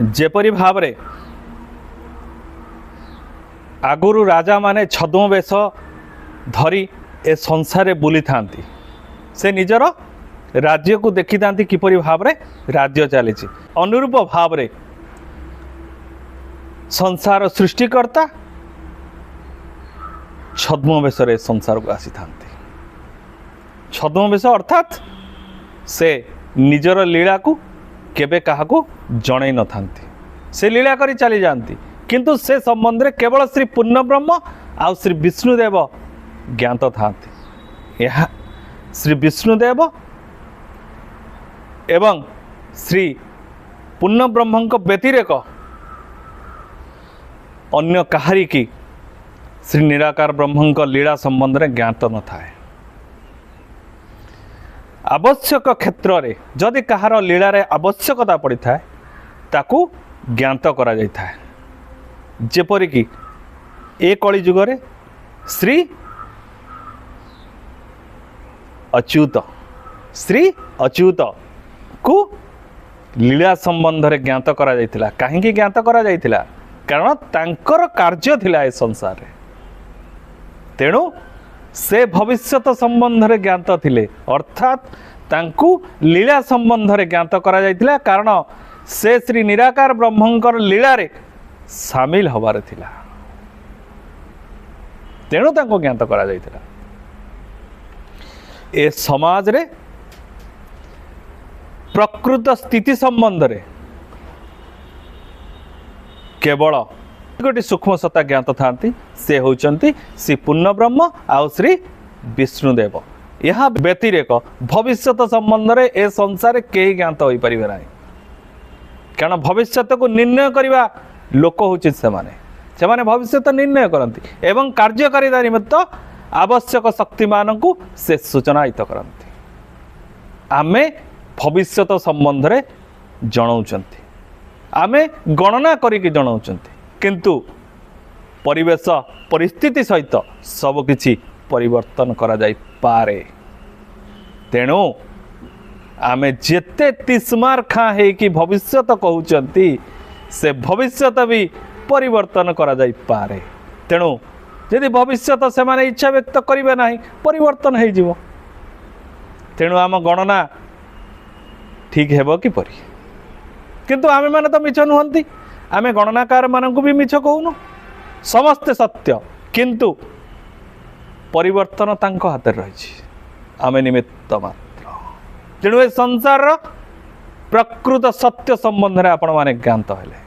जेपरी भाव रे आगुरु राजा माने छद्म वेश धरी ए संसार बुली थांती से निजर राज्य को देखी था किपरि भाव रे राज्य चली अनुरूप भाव रे संसार सृष्टिकर्ता छद्म वेश संसार को आसी था छद्म वेश अर्थात से निजर लीला को केबे काहाकू जणै न थांती से लीला करी चली जाती किंतु से संबंध रे केवल श्री पूर्ण ब्रह्म आ श्री विष्णुदेव ज्ञात थांती यह श्री विष्णुदेव एवं श्री पूर्ण ब्रह्म व्यतिरेक अन्य काहारी की श्री निराकार ब्रह्म लीला संबंध में ज्ञात न थाए आवश्यक क्षेत्र रे जदि कहार लीला रे आवश्यकता पड़ी थाए ताकू ज्ञात करा जाय थाए जेपरिक ए कली जुगरे श्री अच्युत को लीला संबंध रे ज्ञात करा जायतिला काहेकि ज्ञात करा जायतिला कारण तांकर कार्य थिला ए संसार रे तेणु से भविष्यत संबंध रे ज्ञात थिले अर्थात तांकु लीला संबंध रे ज्ञात करा जायतिला कारण से श्री निराकार ब्रह्मंकर लीला रे शामिल हबार थिला तेणु तांको ज्ञात करा जायतिला ए समाज रे प्रकृत स्थिति संबंध रे केवल गोटे सूक्ष्म सत्ता ज्ञात थांती से होचंती श्री पूर्ण ब्रह्म आउ श्री विष्णुदेव यह व्यतिरेक भविष्यत संबंध रे ए संसार के ज्ञात हो परिबे नाही कारण भविष्यत को निर्णय करबा लोक होची से माने भविष्यत निर्णय करती एवं कार्यकारिता निमित्त आवश्यक शक्ति मानू से सूचनायित करती आमे भविष्यत संबंध रे जणाउचंती आमे गणना करिके जणाउचंती किंतु परिवेश परिस्थिति सहित सब किछि परिवर्तन करा जाय पारे तेणु आमे जेते तिस्मार खा है कि भविष्यत कहउचंती से भविष्यत भी परिवर्तन करा जाय पारे तेणु यदि भविष्यत से माने इच्छा व्यक्त करिवे नाही परिवर्तन हो जिवो तेणु आम गणना ठीक हेबो कि परी किंतु आमे माने तो मिछ नुहंती आमे गणनाकार मानकु भी मिछ कहूनु समस्त सत्य किंतु परिवर्तन तांको हाथ रही आमे निमित्त मात्र तेणु ए संसार प्रकृत सत्य संबंध में आपण माने ज्ञात हेले